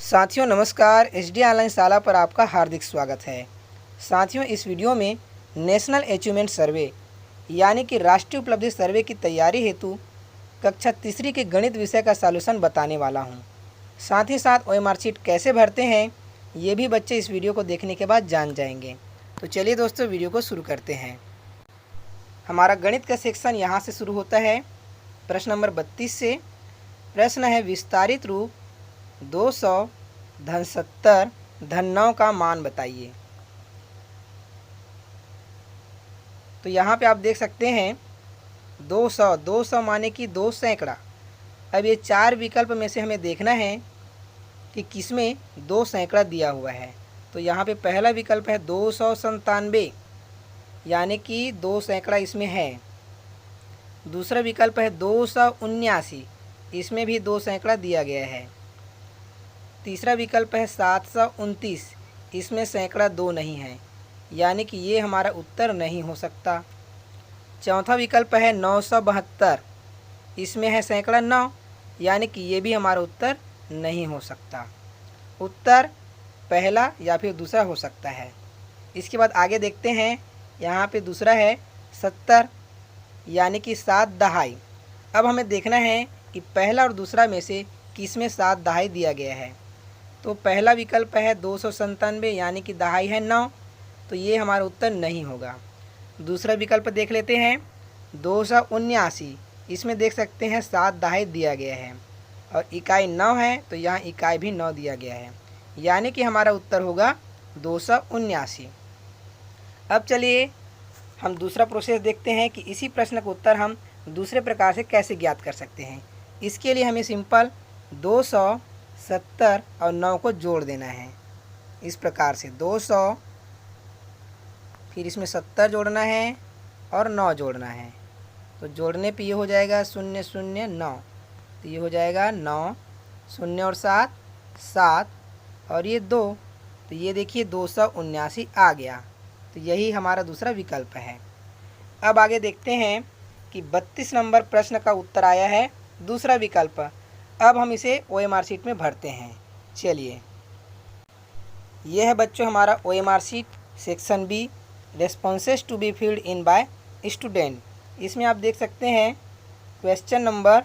साथियों नमस्कार, HD online शाला पर आपका हार्दिक स्वागत है। साथियों इस वीडियो में नेशनल अचीवमेंट सर्वे यानी कि राष्ट्रीय उपलब्धि सर्वे की तैयारी हेतु कक्षा तीसरी के गणित विषय का सॉल्यूशन बताने वाला हूं। साथ ही साथ ओएमआर शीट कैसे भरते हैं ये भी बच्चे इस वीडियो को देखने के बाद जान जाएंगे। तो चलिए दोस्तों वीडियो को शुरू करते हैं। हमारा गणित का सेक्शन यहाँ से शुरू होता है प्रश्न नंबर 32 से। प्रश्न है विस्तारित रूप 200 धन 70 धन 9 का मान बताइए। तो यहाँ पे आप देख सकते हैं 200 माने कि 2 सैकड़ा। अब ये चार विकल्प में से हमें देखना है कि किसमें 2 सैकड़ा दिया हुआ है। तो यहाँ पे पहला विकल्प है 297 यानी कि 2 सैकड़ा इसमें है। दूसरा विकल्प है 279, इसमें भी 2 सैकड़ा दिया गया है। तीसरा विकल्प है 729, इसमें सैकड़ा 2 नहीं है, यानी कि ये हमारा उत्तर नहीं हो सकता। चौथा विकल्प है 972, इसमें है सैकड़ा 9, यानी कि ये भी हमारा उत्तर नहीं हो सकता। उत्तर पहला या फिर दूसरा हो सकता है। इसके बाद आगे देखते हैं, यहाँ पे दूसरा है 70 यानी कि 7 दहाई। अब हमें देखना है कि पहला और दूसरा में से किस में 7 दहाई दिया गया है। तो पहला विकल्प है 297 यानी कि दहाई है 9, तो ये हमारा उत्तर नहीं होगा। दूसरा विकल्प देख लेते हैं 279, इसमें देख सकते हैं 7 दहाई दिया गया है और इकाई 9 है, तो यहाँ इकाई भी 9 दिया गया है, यानी कि हमारा उत्तर होगा 279। अब चलिए हम दूसरा प्रोसेस देखते हैं कि इसी प्रश्न का उत्तर हम दूसरे प्रकार से कैसे ज्ञात कर सकते हैं। इसके लिए हमें सिंपल 270 और 9 को जोड़ देना है। इस प्रकार से 200 फिर इसमें 70 जोड़ना है और 9 जोड़ना है। तो जोड़ने पे ये हो जाएगा 0 0 9, तो ये हो जाएगा 9 0 और 7 7 और ये 2, तो ये देखिए 279 आ गया। तो यही हमारा दूसरा विकल्प है। अब आगे देखते हैं कि 32 नंबर प्रश्न का उत्तर आया है दूसरा विकल्प। अब हम इसे ओएमआर शीट में भरते हैं। चलिए, यह है बच्चों हमारा OMR sheet section B, responses to be filled in by student. इसमें आप देख सकते हैं क्वेश्चन नंबर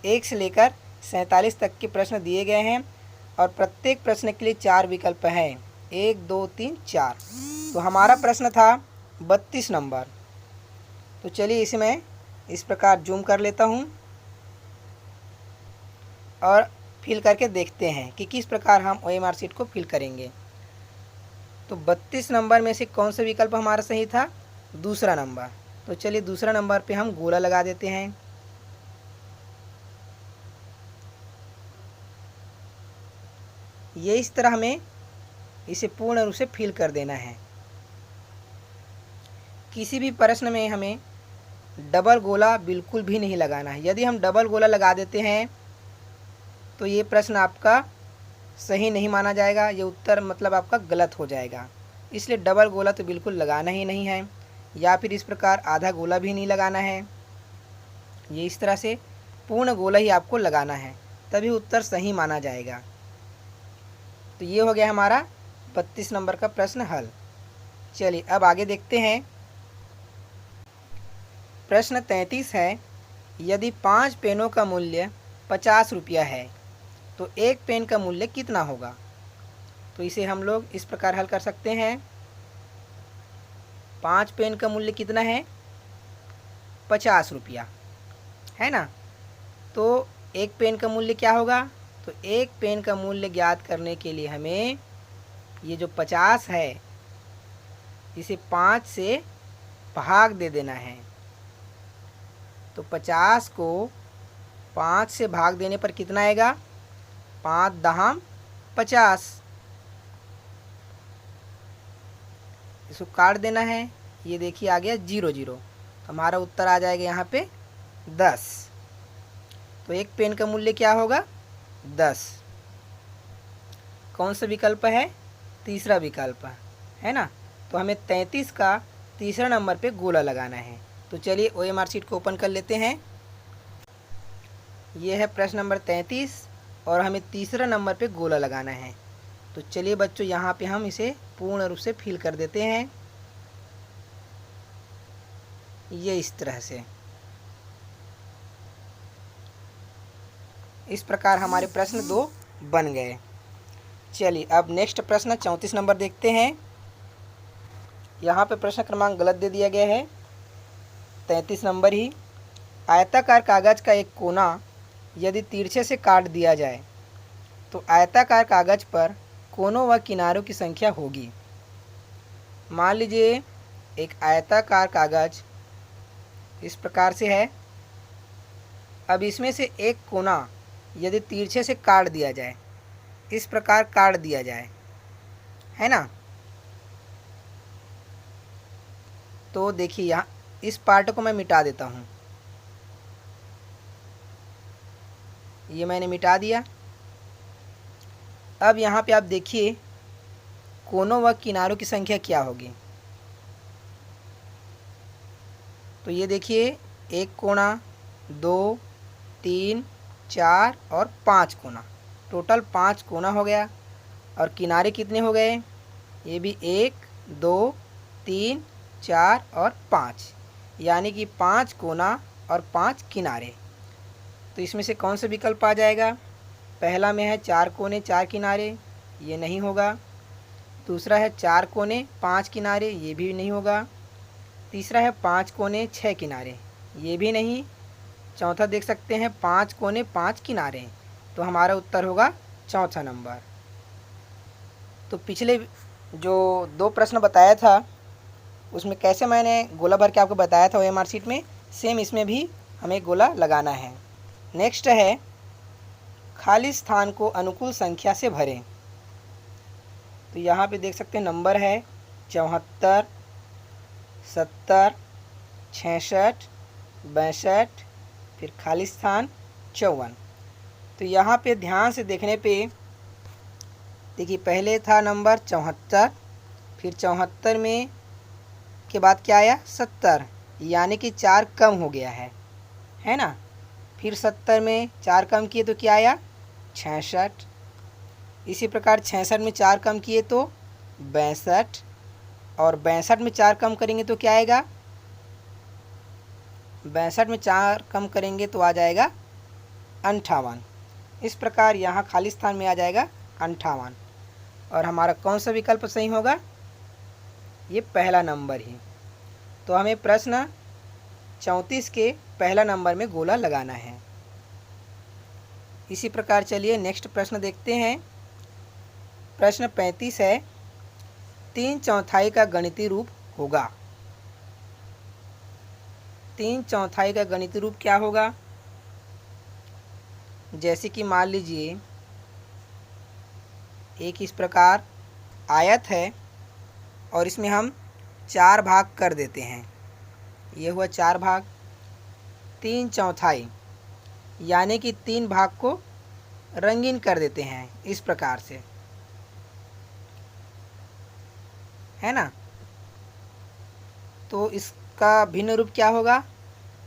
1 से लेकर 47 तक के प्रश्न दिए गए हैं और प्रत्येक प्रश्न के लिए 4 विकल्प हैं, 1 2 3 4। तो हमारा प्रश्न था 32 नंबर। तो चलिए इसे मैं इस प्रकार जूम कर लेता हूँ और फिल करके देखते हैं कि किस प्रकार हम ओएमआर शीट को फिल करेंगे। तो 32 नंबर में से कौन सा विकल्प हमारा सही था? दूसरा नंबर। तो चलिए दूसरा नंबर पे हम गोला लगा देते हैं। ये इस तरह हमें इसे पूर्ण रूप से फिल कर देना है। किसी भी प्रश्न में हमें डबल गोला बिल्कुल भी नहीं लगाना है। यदि हम डबल गोला लगा देते हैं तो ये प्रश्न आपका सही नहीं माना जाएगा, ये उत्तर मतलब आपका गलत हो जाएगा। इसलिए डबल गोला तो बिल्कुल लगाना ही नहीं है, या फिर इस प्रकार आधा गोला भी नहीं लगाना है। ये इस तरह से पूर्ण गोला ही आपको लगाना है, तभी उत्तर सही माना जाएगा। तो ये हो गया हमारा 32 नंबर का प्रश्न हल। चलिए अब आगे देखते हैं। प्रश्न 33 है, यदि 5 पेनों का मूल्य 50 रुपया है तो एक पेन का मूल्य कितना होगा? तो इसे हम लोग इस प्रकार हल कर सकते हैं। 5 पेन का मूल्य कितना है? 50 रुपया, है ना। तो एक पेन का मूल्य क्या होगा? तो एक पेन का मूल्य ज्ञात करने के लिए हमें ये जो 50 है इसे 5 से भाग दे देना है। तो 50 को 5 से भाग देने पर कितना आएगा? 5 दहाम 50। इसको काट देना है। ये देखिए आ गया 0 0। हमारा उत्तर आ जाएगा यहाँ पे 10। तो एक पेन का मूल्य क्या होगा? 10। कौन सा विकल्प है? तीसरा विकल्प, है ना। तो हमें 33 का तीसरा नंबर पे गोला लगाना है। तो चलिए ओएमआर शीट को ओपन कर लेते हैं। ये है प्रश्न नंबर 33 और हमें तीसरा नंबर पे गोला लगाना है। तो चलिए बच्चों, यहाँ पे हम इसे पूर्ण रूप से फिल कर देते हैं, ये इस तरह से। इस प्रकार हमारे प्रश्न 2 बन गए। चलिए अब नेक्स्ट प्रश्न 34 नंबर देखते हैं। यहाँ पे प्रश्न क्रमांक गलत दे दिया गया है, 33 नंबर ही। आयताकार कागज का एक कोना यदि तिरछे से काट दिया जाए तो आयताकार कागज पर कोनों व किनारों की संख्या होगी। मान लीजिए एक आयताकार कागज इस प्रकार से है। अब इसमें से एक कोना यदि तिरछे से काट दिया जाए, इस प्रकार काट दिया जाए, है ना, तो देखिए यहाँ इस पार्ट को मैं मिटा देता हूँ। ये मैंने मिटा दिया। अब यहाँ पे आप देखिए कोनों व किनारों की संख्या क्या होगी। तो ये देखिए, एक कोना, 2, 3, 4 और 5 कोना, टोटल 5 कोना हो गया। और किनारे कितने हो गए, ये भी 1, 2, 3, 4 और 5, यानी कि 5 कोना और 5 किनारे। तो इसमें से कौन सा विकल्प आ जाएगा? पहला में है 4 कोने 4 किनारे, ये नहीं होगा। दूसरा है 4 कोने 5 किनारे, ये भी नहीं होगा। तीसरा है 5 कोने 6 किनारे, ये भी नहीं। चौथा देख सकते हैं 5 कोने 5 किनारे। तो हमारा उत्तर होगा चौथा नंबर। तो पिछले जो 2 प्रश्न बताया था उसमें कैसे मैंने गोला भर के आपको बताया था OMR शीट में, सेम इसमें भी हमें गोला लगाना है। नेक्स्ट है खाली स्थान को अनुकूल संख्या से भरें। तो यहाँ पे देख सकते हैं नंबर है 74, 70, 66, 62, फिर खाली स्थान 54। तो यहाँ पे ध्यान से देखने पे देखिए, पहले था नंबर 74, फिर 74 में के बाद क्या आया 70, यानी कि 4 कम हो गया है ना। फिर 70 में 4 कम किए तो क्या आया 66। इसी प्रकार 66 में 4 कम किए तो 62, और 62 में 4 कम करेंगे तो क्या आएगा, 62 में 4 कम करेंगे तो आ जाएगा 58। इस प्रकार यहाँ खाली स्थान में आ जाएगा 58। और हमारा कौन सा विकल्प सही होगा, ये पहला नंबर ही। तो हमें प्रश्न 34 के पहला नंबर में गोला लगाना है। इसी प्रकार चलिए नेक्स्ट प्रश्न देखते हैं। प्रश्न 35 है, 3/4 का गणितीय रूप होगा। 3/4 का गणितीय रूप क्या होगा? जैसे कि मान लीजिए एक इस प्रकार आयत है और इसमें हम 4 भाग कर देते हैं। ये हुआ 4 भाग, 3/4, यानी कि 3 भाग को रंगीन कर देते हैं इस प्रकार से, है ना। तो इसका भिन्न रूप क्या होगा,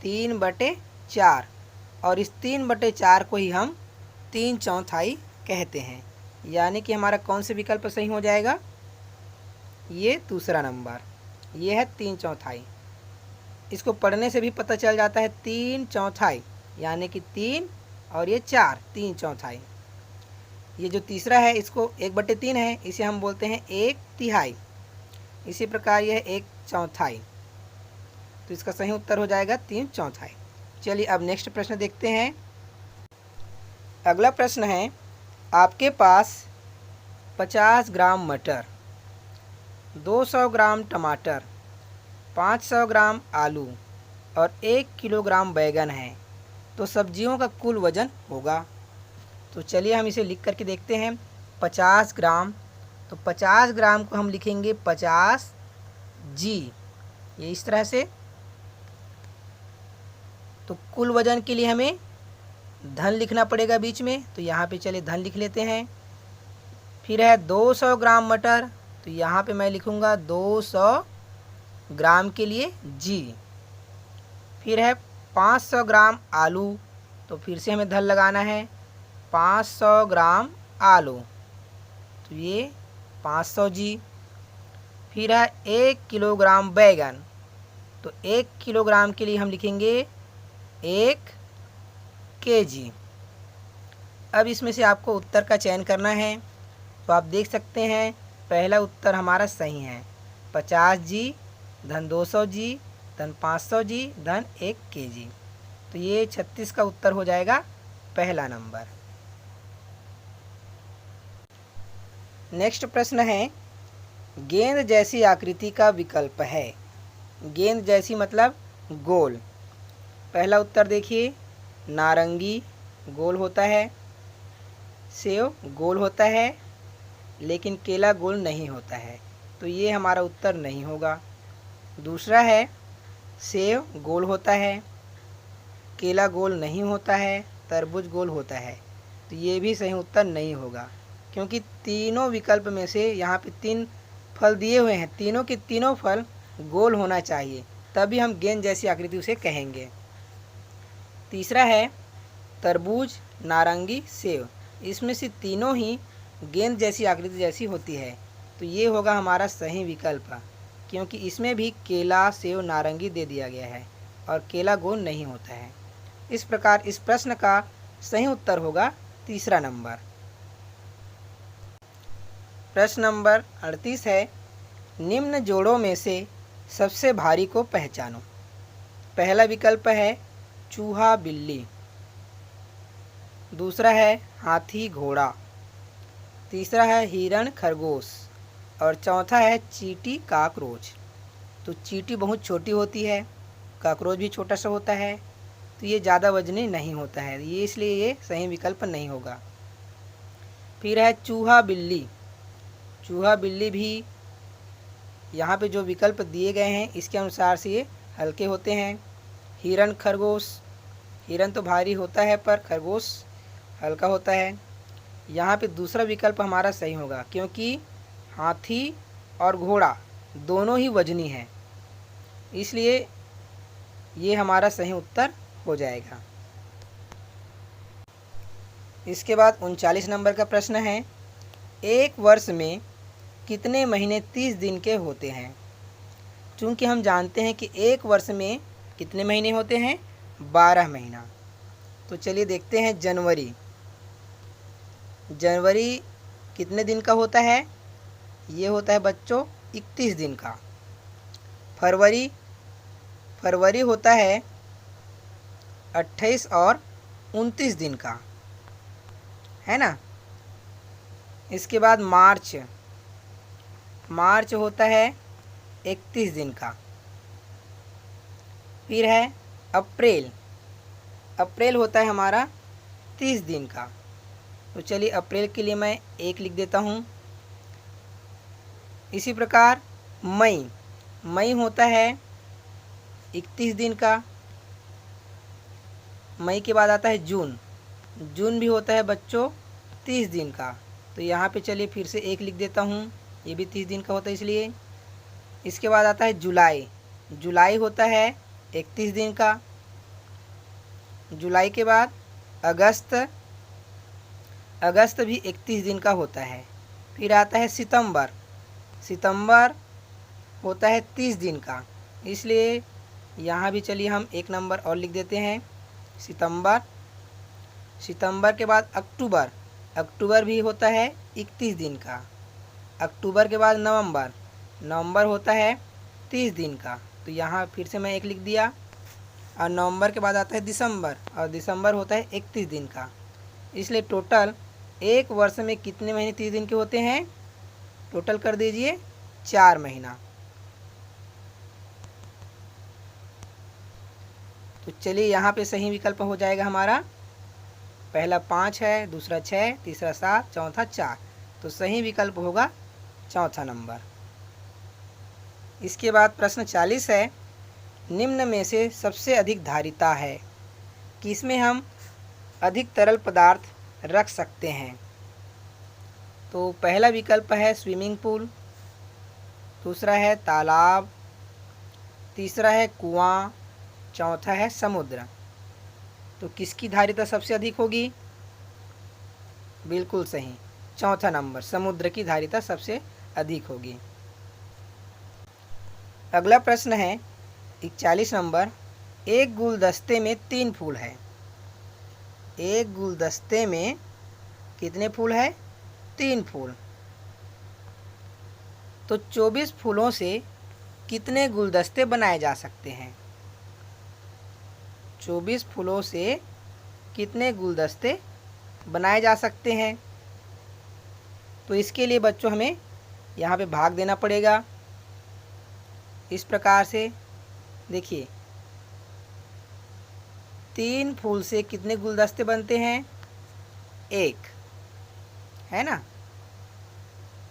3/4, और इस 3/4 को ही हम 3/4 कहते हैं। यानी कि हमारा कौन से विकल्प सही हो जाएगा, ये दूसरा नंबर, ये है 3/4। इसको पढ़ने से भी पता चल जाता है 3/4, यानी कि 3 और ये 4, 3/4। ये जो तीसरा है इसको 1/3 है, इसे हम बोलते हैं 1/3। इसी प्रकार यह 1/4, तो इसका सही उत्तर हो जाएगा 3/4। चलिए अब नेक्स्ट प्रश्न देखते हैं। अगला प्रश्न है, आपके पास 50 ग्राम मटर, 200 ग्राम टमाटर, 500 ग्राम आलू और 1 किलोग्राम बैंगन है, तो सब्जियों का कुल वजन होगा। तो चलिए हम इसे लिख करके देखते हैं। 50 ग्राम, तो 50 ग्राम को हम लिखेंगे 50 जी, ये इस तरह से। तो कुल वजन के लिए हमें धन लिखना पड़ेगा बीच में, तो यहाँ पे चलिए धन लिख लेते हैं। फिर है 200 ग्राम मटर, तो यहाँ पे मैं लिखूँगा 200 ग्राम के लिए जी। फिर है 500 ग्राम आलू, तो फिर से हमें धन लगाना है। 500 ग्राम आलू, तो ये 500 जी। फिर है 1 किलोग्राम बैगन, तो 1 किलोग्राम के लिए हम लिखेंगे 1 केजी। अब इसमें से आपको उत्तर का चयन करना है, तो आप देख सकते हैं पहला उत्तर हमारा सही है, 50 जी धन 200 जी धन 500 जी धन 1 केजी। तो ये 36 का उत्तर हो जाएगा पहला नंबर। नेक्स्ट प्रश्न है, गेंद जैसी आकृति का विकल्प है। गेंद जैसी मतलब गोल। पहला उत्तर देखिए, नारंगी गोल होता है, सेव गोल होता है, लेकिन केला गोल नहीं होता है, तो ये हमारा उत्तर नहीं होगा। दूसरा है, सेव गोल होता है, केला गोल नहीं होता है, तरबूज गोल होता है, तो ये भी सही उत्तर नहीं होगा, क्योंकि तीनों विकल्प में से यहाँ पे 3 फल दिए हुए हैं, तीनों के तीनों फल गोल होना चाहिए, तभी हम गेंद जैसी आकृति उसे कहेंगे। तीसरा है, तरबूज, नारंगी, सेव, इसमें से तीनों ही गेंद जैसी आकृति जैसी होती है, तो ये होगा हमारा सही विकल्प, क्योंकि इसमें भी केला, सेव, नारंगी दे दिया गया है और केला गोल नहीं होता है। इस प्रकार इस प्रश्न का सही उत्तर होगा तीसरा नंबर। प्रश्न नंबर 38 है, निम्न जोड़ों में से सबसे भारी को पहचानो। पहला विकल्प है चूहा बिल्ली, दूसरा है हाथी घोड़ा, तीसरा है हिरण खरगोश और चौथा है चींटी काकरोच। तो चींटी बहुत छोटी होती है, काकरोच भी छोटा सा होता है, तो ये ज़्यादा वजनी नहीं होता है, ये इसलिए ये सही विकल्प नहीं होगा। फिर है चूहा बिल्ली। चूहा बिल्ली भी यहाँ पे जो विकल्प दिए गए हैं इसके अनुसार से ये हल्के होते हैं। हिरण खरगोश, हिरण तो भारी होता है पर खरगोश हल्का होता है। यहाँ पे दूसरा विकल्प हमारा सही होगा, क्योंकि हाथी और घोड़ा दोनों ही वजनी हैं, इसलिए ये हमारा सही उत्तर हो जाएगा। इसके बाद 39 नंबर का प्रश्न है, एक वर्ष में कितने महीने 30 दिन के होते हैं। चूँकि हम जानते हैं कि एक वर्ष में कितने महीने होते हैं, 12 महीना। तो चलिए देखते हैं, जनवरी, जनवरी कितने दिन का होता है, ये होता है बच्चों 31 दिन का। फरवरी, फरवरी होता है 28 और 29 दिन का, है ना। इसके बाद मार्च, मार्च होता है 31 दिन का। फिर है अप्रैल, अप्रैल होता है हमारा 30 दिन का। तो चलिए अप्रैल के लिए मैं 1 लिख देता हूँ। इसी प्रकार मई, मई होता है 31 दिन का। मई के बाद आता है जून, जून भी होता है बच्चों 30 दिन का। तो यहाँ पे चलिए फिर से 1 लिख देता हूँ, ये भी 30 दिन का होता है इसलिए। इसके बाद आता है जुलाई, जुलाई होता है 31 दिन का। जुलाई के बाद अगस्त, अगस्त भी 31 दिन का होता है। फिर आता है सितंबर, सितंबर होता है 30 दिन का, इसलिए यहाँ भी चलिए हम 1 नंबर और लिख देते हैं, सितंबर। सितंबर के बाद अक्टूबर, अक्टूबर भी होता है 31 दिन का। अक्टूबर के बाद नवंबर, नवंबर होता है 30 दिन का। तो यहाँ फिर से मैं 1 लिख दिया। और नवंबर के बाद आता है दिसंबर, और दिसंबर होता है 31 दिन का। इसलिए टोटल एक वर्ष में कितने महीने 30 दिन के होते हैं, टोटल कर दीजिए 4 महीना। तो चलिए यहाँ पे सही विकल्प हो जाएगा हमारा, पहला 5 है, दूसरा 6, तीसरा 7, चौथा 4। तो सही विकल्प होगा चौथा नंबर। इसके बाद प्रश्न 40 है, निम्न में से सबसे अधिक धारिता है, किसमें हम अधिक तरल पदार्थ रख सकते हैं। तो पहला विकल्प है स्विमिंग पूल, दूसरा है तालाब, तीसरा है कुआं, चौथा है समुद्र। तो किसकी धारिता सबसे अधिक होगी, बिल्कुल सही। चौथा नंबर, समुद्र की धारिता सबसे अधिक होगी। अगला प्रश्न है 41 नंबर, एक गुलदस्ते में 3 फूल है। एक गुलदस्ते में कितने फूल है? 3 फूल। तो 24 फूलों से कितने गुलदस्ते बनाए जा सकते हैं? 24 फूलों से कितने गुलदस्ते बनाए जा सकते हैं? तो इसके लिए बच्चों हमें यहाँ पे भाग देना पड़ेगा। इस प्रकार से देखिए, 3 फूल से कितने गुलदस्ते बनते हैं? 1, है ना।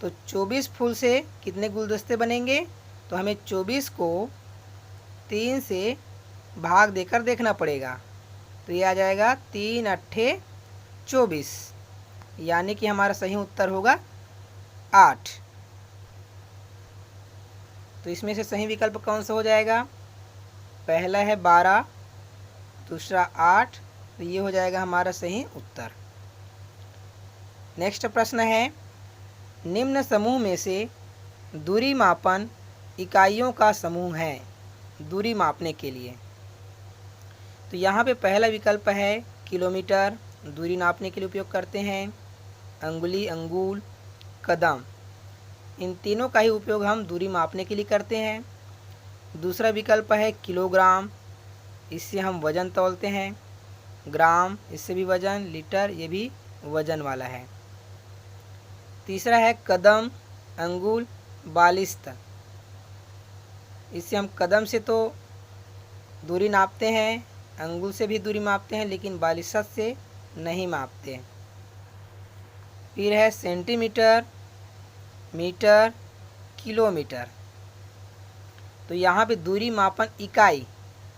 तो 24 फूल से कितने गुलदस्ते बनेंगे? तो हमें 24 को 3 से भाग देकर देखना पड़ेगा। तो ये आ जाएगा 3 अट्ठे 24, यानी कि हमारा सही उत्तर होगा 8। तो इसमें से सही विकल्प कौन सा हो जाएगा? पहला है 12, दूसरा 8, तो ये हो जाएगा हमारा सही उत्तर। नेक्स्ट प्रश्न है, निम्न समूह में से दूरी मापन इकाइयों का समूह है। दूरी मापने के लिए तो यहाँ पे पहला विकल्प है किलोमीटर, दूरी नापने के लिए उपयोग करते हैं। अंगुली, अंगुल, कदम, इन तीनों का ही उपयोग हम दूरी मापने के लिए करते हैं। दूसरा विकल्प है किलोग्राम, इससे हम वज़न तौलते हैं। ग्राम, इससे भी वज़न। लीटर, ये भी वज़न वाला है। तीसरा है कदम, अंगुल, बालिस्त, इससे हम कदम से तो दूरी नापते हैं, अंगुल से भी दूरी मापते हैं, लेकिन बालिस्त से नहीं मापते। फिर है सेंटीमीटर, मीटर, किलोमीटर। तो यहाँ पे दूरी मापन इकाई,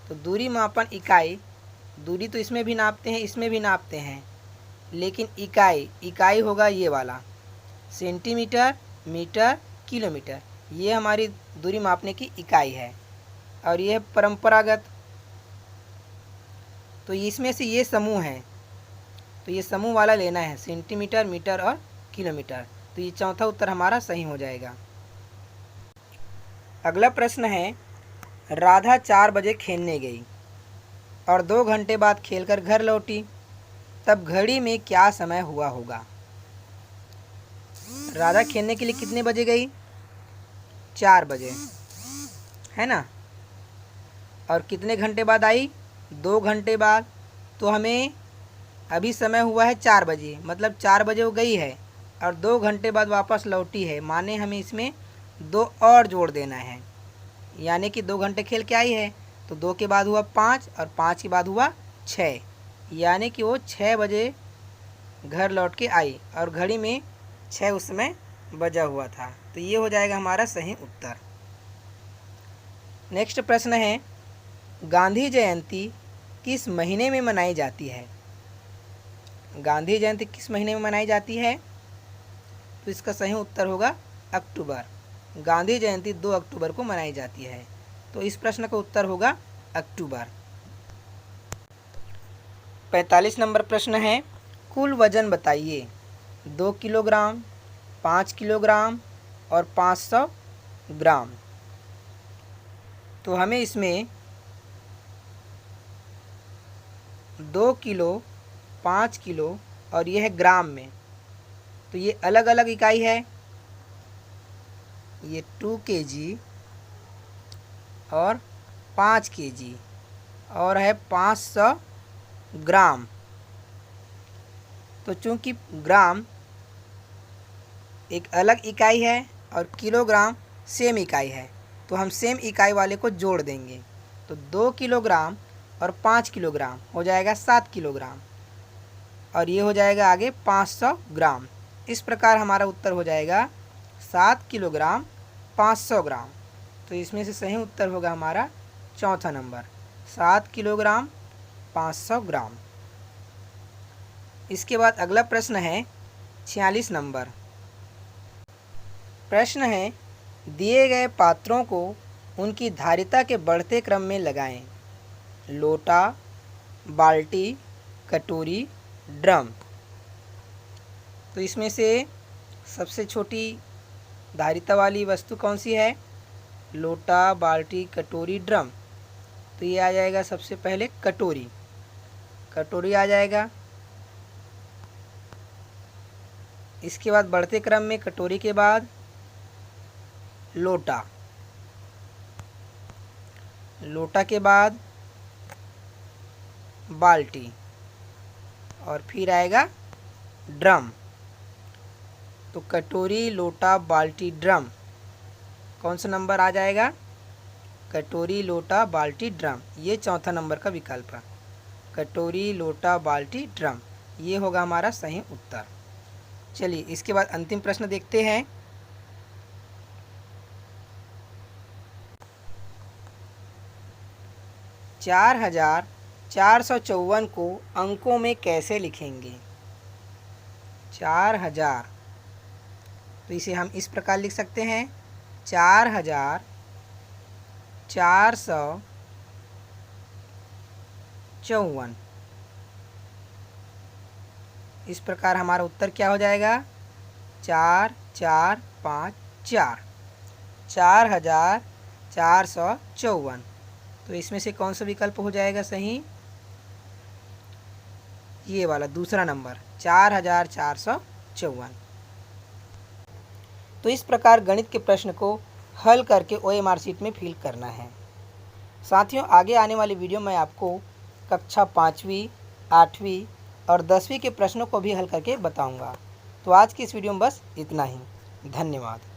तो दूरी मापन इकाई, दूरी तो इसमें भी नापते हैं, इसमें भी नापते हैं, लेकिन इकाई होगा ये वाला, सेंटीमीटर, मीटर, किलोमीटर, ये हमारी दूरी मापने की इकाई है। और ये है परंपरागत, तो इसमें से ये समूह है, तो ये समूह वाला लेना है, सेंटीमीटर, मीटर और किलोमीटर। तो ये चौथा उत्तर हमारा सही हो जाएगा। अगला प्रश्न है, राधा 4 बजे खेलने गई और 2 घंटे बाद खेलकर घर लौटी, तब घड़ी में क्या समय हुआ होगा? राधा खेलने के लिए कितने बजे गई? 4 बजे, है ना। और कितने घंटे बाद आई? 2 घंटे बाद। तो हमें अभी समय हुआ है 4 बजे, मतलब 4 बजे वो गई है और 2 घंटे बाद वापस लौटी है, माने हमें इसमें 2 और जोड़ देना है, यानी कि 2 घंटे खेल के आई है, तो 2 के बाद हुआ 5 और 5 के बाद हुआ 6, यानी कि वो 6 बजे घर लौट के आई और घड़ी में 6 उस समय बजा हुआ था। तो ये हो जाएगा हमारा सही उत्तर। नेक्स्ट प्रश्न है, गांधी जयंती किस महीने में मनाई जाती है? गांधी जयंती किस महीने में मनाई जाती है? तो इसका सही उत्तर होगा अक्टूबर। गांधी जयंती 2 अक्टूबर को मनाई जाती है, तो इस प्रश्न का उत्तर होगा अक्टूबर। 45 नंबर प्रश्न है, कुल वजन बताइए। 2 किलोग्राम, 5 किलोग्राम और 500 ग्राम। तो हमें इसमें 2 किलो, 5 किलो और ये है ग्राम में, तो ये अलग अलग इकाई है। ये 2 kg और 5 kg और है 500 ग्राम। तो चूंकि ग्राम एक अलग इकाई है और किलोग्राम सेम इकाई है, तो हम सेम इकाई वाले को जोड़ देंगे। तो 2 किलोग्राम और 5 किलोग्राम हो जाएगा 7 किलोग्राम और ये हो जाएगा आगे 500 ग्राम। इस प्रकार हमारा उत्तर हो जाएगा 7 किलोग्राम 500 ग्राम। तो इसमें से सही उत्तर होगा हमारा चौथा नंबर, 7 किलोग्राम 500 ग्राम। इसके बाद अगला प्रश्न है 46 नंबर। प्रश्न है, दिए गए पात्रों को उनकी धारिता के बढ़ते क्रम में लगाएं। लोटा, बाल्टी, कटोरी, ड्रम। तो इसमें से सबसे छोटी धारिता वाली वस्तु कौन सी है? लोटा, बाल्टी, कटोरी, ड्रम। तो ये आ जाएगा सबसे पहले कटोरी। कटोरी आ जाएगा। इसके बाद बढ़ते क्रम में कटोरी के बाद लोटा, लोटा के बाद बाल्टी और फिर आएगा ड्रम। तो कटोरी, लोटा, बाल्टी, ड्रम, कौन सा नंबर आ जाएगा? कटोरी, लोटा, बाल्टी, ड्रम। ये चौथा नंबर का विकल्प है। कटोरी, लोटा, बाल्टी, ड्रम, ये होगा हमारा सही उत्तर। चलिए इसके बाद अंतिम प्रश्न देखते हैं। चार 4,454 को अंकों में कैसे लिखेंगे? 4,000, तो इसे हम इस प्रकार लिख सकते हैं 4,454। इस प्रकार हमारा उत्तर क्या हो जाएगा? 4, 4, 5, 4, 4,454। तो इसमें से कौन सा विकल्प हो जाएगा सही? ये वाला दूसरा नंबर 4,454। तो इस प्रकार गणित के प्रश्न को हल करके OMR शीट में फिल करना है। साथियों, आगे आने वाली वीडियो में आपको कक्षा 5वीं, 8वीं और 10वीं के प्रश्नों को भी हल करके बताऊंगा। तो आज की इस वीडियो में बस इतना ही। धन्यवाद।